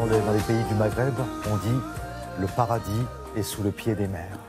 dans les pays du Maghreb, on dit le paradis est sous le pied des mers.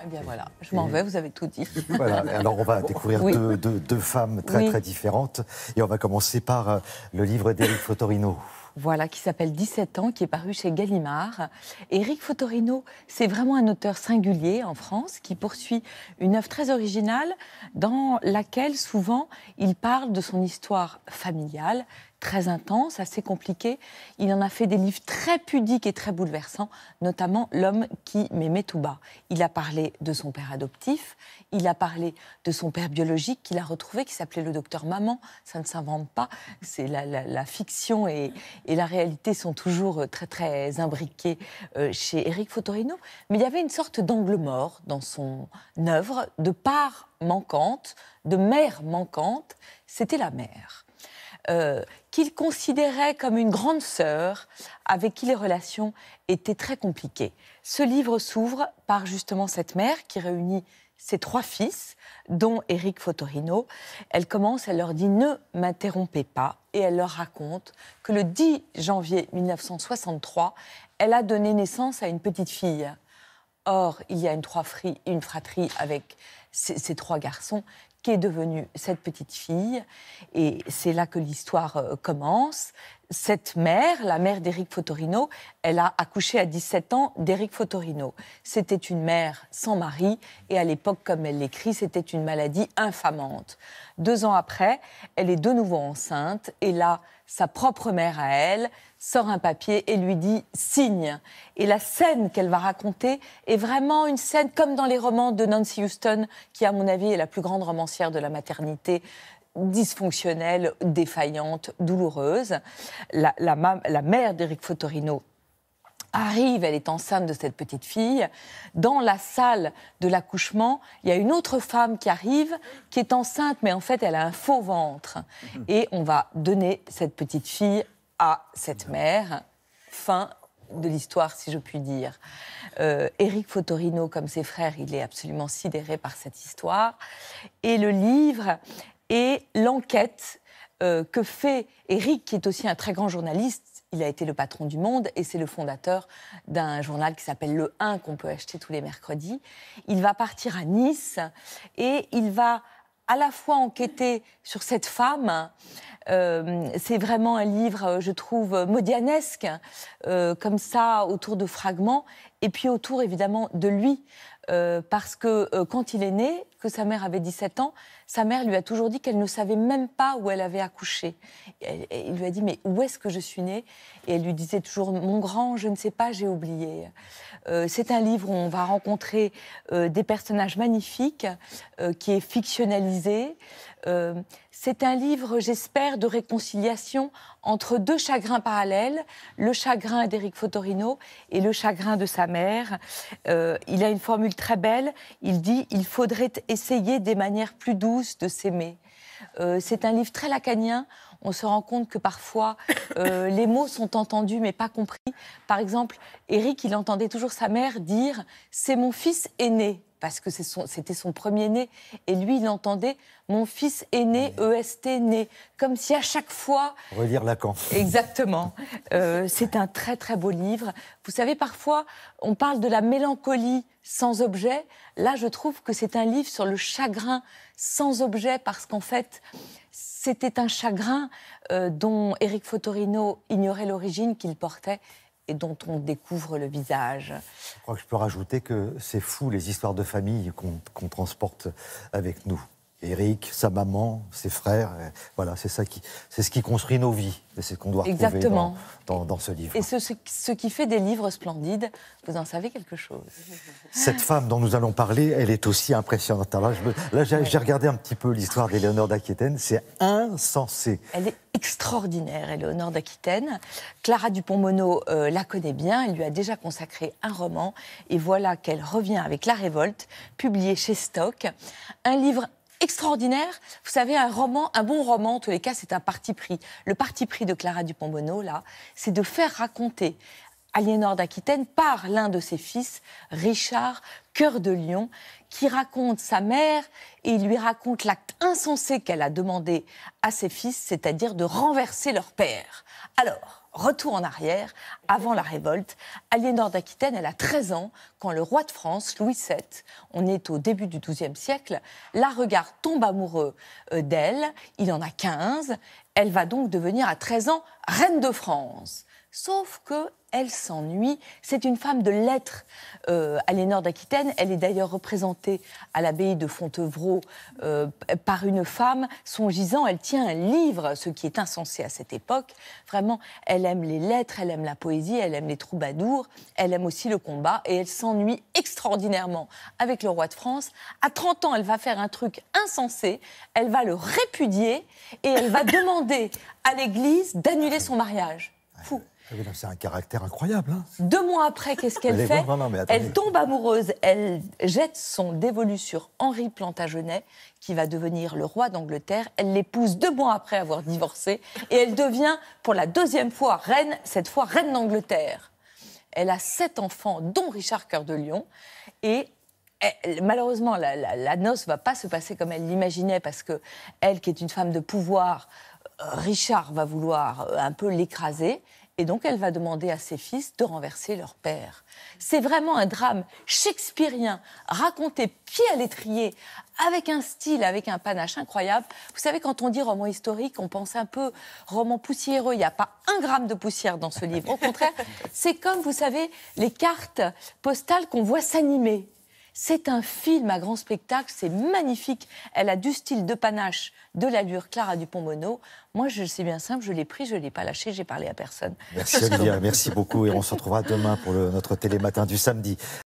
Eh bien voilà, je m'en vais, vous avez tout dit. Voilà, alors on va découvrir deux femmes très différentes. Et on va commencer par le livre d'Éric Fotorino. Voilà, qui s'appelle 17 ans, qui est paru chez Gallimard. Éric Fotorino, c'est vraiment un auteur singulier en France, qui poursuit une œuvre très originale, dans laquelle souvent il parle de son histoire familiale, très intense, assez compliquée. Il en a fait des livres très pudiques et très bouleversants, notamment L'homme qui m'aimait tout bas. Il a parlé de son père adoptif, il a parlé de son père biologique qu'il a retrouvé, qui s'appelait le docteur Maman. Ça ne s'invente pas, c'est la fiction et la réalité sont toujours très imbriquées chez Éric Fotorino. Mais il y avait une sorte d'angle mort dans son œuvre, de part manquante, de mère manquante, c'était la mère. Qu'il considérait comme une grande sœur avec qui les relations étaient très compliquées. Ce livre s'ouvre par justement cette mère qui réunit ses 3 fils, dont Éric Fotorino. Elle commence, elle leur dit « Ne m'interrompez pas » et elle leur raconte que le 10 janvier 1963, elle a donné naissance à une petite fille. Or, il y a une fratrie avec ces 3 garçons qui est devenue cette petite fille. Et c'est là que l'histoire commence. Cette mère, la mère d'Éric Fotorino, elle a accouché à 17 ans d'Éric Fotorino. C'était une mère sans mari et à l'époque, comme elle l'écrit, c'était une maladie infamante. 2 ans après, elle est de nouveau enceinte et là, sa propre mère à elle sort un papier et lui dit « signe ». Et la scène qu'elle va raconter est vraiment une scène comme dans les romans de Nancy Houston, qui à mon avis est la plus grande romancière de la maternité, dysfonctionnelle, défaillante, douloureuse. La mère d'Éric Fotorino arrive, elle est enceinte de cette petite fille. Dans la salle de l'accouchement, il y a une autre femme qui arrive, qui est enceinte, mais en fait, elle a un faux ventre. Et on va donner cette petite fille à cette mère. Fin de l'histoire, si je puis dire. Éric Fotorino, comme ses frères, il est absolument sidéré par cette histoire. Et le livre est l'enquête que fait Éric, qui est aussi un très grand journaliste. Il a été le patron du Monde et c'est le fondateur d'un journal qui s'appelle Le 1, qu'on peut acheter tous les mercredis. Il va partir à Nice et il va à la fois enquêter sur cette femme. C'est vraiment un livre, je trouve, modianesque, comme ça, autour de fragments, et puis autour, évidemment, de lui. Parce que quand il est né, que sa mère avait 17 ans, sa mère lui a toujours dit qu'elle ne savait même pas où elle avait accouché. Il lui a dit « mais où est-ce que je suis née ?» Et elle lui disait toujours « mon grand, je ne sais pas, j'ai oublié ». C'est un livre où on va rencontrer des personnages magnifiques, qui est fictionnalisé. C'est un livre, j'espère, de réconciliation entre 2 chagrins parallèles, le chagrin d'Éric Fotorino et le chagrin de sa mère. Il a une formule très belle, il dit « il faudrait essayer des manières plus douces de s'aimer ». C'est un livre très lacanien, on se rend compte que parfois les mots sont entendus mais pas compris. Par exemple, Éric, il entendait toujours sa mère dire « c'est mon fils aîné ». Parce que c'était son premier-né. Et lui, il entendait « mon fils aîné, EST, né ». Comme si à chaque fois... Relire Lacan. Exactement. C'est un très beau livre. Vous savez, parfois, on parle de la mélancolie sans objet. Là, je trouve que c'est un livre sur le chagrin sans objet, parce qu'en fait, c'était un chagrin dont Éric Fotorino ignorait l'origine qu'il portait, et dont on découvre le visage. Je crois que je peux rajouter que c'est fou les histoires de famille qu'on transporte avec nous. Éric, sa maman, ses frères, voilà, c'est ce qui construit nos vies. Et c'est ce qu'on doit retrouver dans ce livre. Et ce qui fait des livres splendides, vous en savez quelque chose. Cette femme dont nous allons parler, elle est aussi impressionnante. Alors là, j'ai regardé un petit peu l'histoire d'Éléonore d'Aquitaine, c'est insensé. Elle est extraordinaire, Éléonore d'Aquitaine. Clara Dupont-Moreau la connaît bien, elle lui a déjà consacré un roman. Et voilà qu'elle revient avec La Révolte, publié chez Stock. Un livre extraordinaire. Vous savez, un bon roman, en tous les cas, c'est un parti pris. Le parti pris de Clara Dupont-Moreau, là, c'est de faire raconter Aliénor d'Aquitaine par l'un de ses fils, Richard, Cœur de Lion, qui raconte sa mère et il lui raconte l'acte insensé qu'elle a demandé à ses fils, c'est-à-dire de renverser leur père. Alors, retour en arrière, avant la révolte. Aliénor d'Aquitaine, elle a 13 ans quand le roi de France, Louis VII, on est au début du XIIe siècle, la regarde, tombe amoureux d'elle, il en a 15, elle va donc devenir à 13 ans reine de France. Sauf qu'elle s'ennuie. C'est une femme de lettres, Aliénor d'Aquitaine. Elle est d'ailleurs représentée à l'abbaye de Fontevraud par une femme. Son gisant, elle tient un livre, ce qui est insensé à cette époque. Vraiment, elle aime les lettres, elle aime la poésie, elle aime les troubadours, elle aime aussi le combat et elle s'ennuie extraordinairement avec le roi de France. À 30 ans, elle va faire un truc insensé. Elle va le répudier et elle va demander à l'Église d'annuler son mariage. Fou. C'est un caractère incroyable. Hein. 2 mois après, qu'est-ce qu'elle fait? Elle tombe amoureuse, elle jette son dévolu sur Henri Plantagenet, qui va devenir le roi d'Angleterre. Elle l'épouse 2 mois après avoir divorcé, et elle devient, pour la 2e fois, reine, cette fois reine d'Angleterre. Elle a 7 enfants, dont Richard Cœur de Lion, et malheureusement, la noce ne va pas se passer comme elle l'imaginait, parce que elle, qui est une femme de pouvoir, Richard va vouloir un peu l'écraser. Et donc, elle va demander à ses fils de renverser leur père. C'est vraiment un drame shakespearien, raconté pied à l'étrier, avec un style, avec un panache incroyable. Vous savez, quand on dit roman historique, on pense un peu roman poussiéreux. Il n'y a pas 1 gramme de poussière dans ce livre. Au contraire, c'est comme, vous savez, les cartes postales qu'on voit s'animer. C'est un film à grand spectacle, c'est magnifique. Elle a du style, de panache, de l'allure, Clara Dupont-Moreau. Moi, c'est bien simple, je l'ai pris, je ne l'ai pas lâché, j'ai parlé à personne. Merci Olivia, merci beaucoup et on se retrouvera demain pour notre télématin du samedi.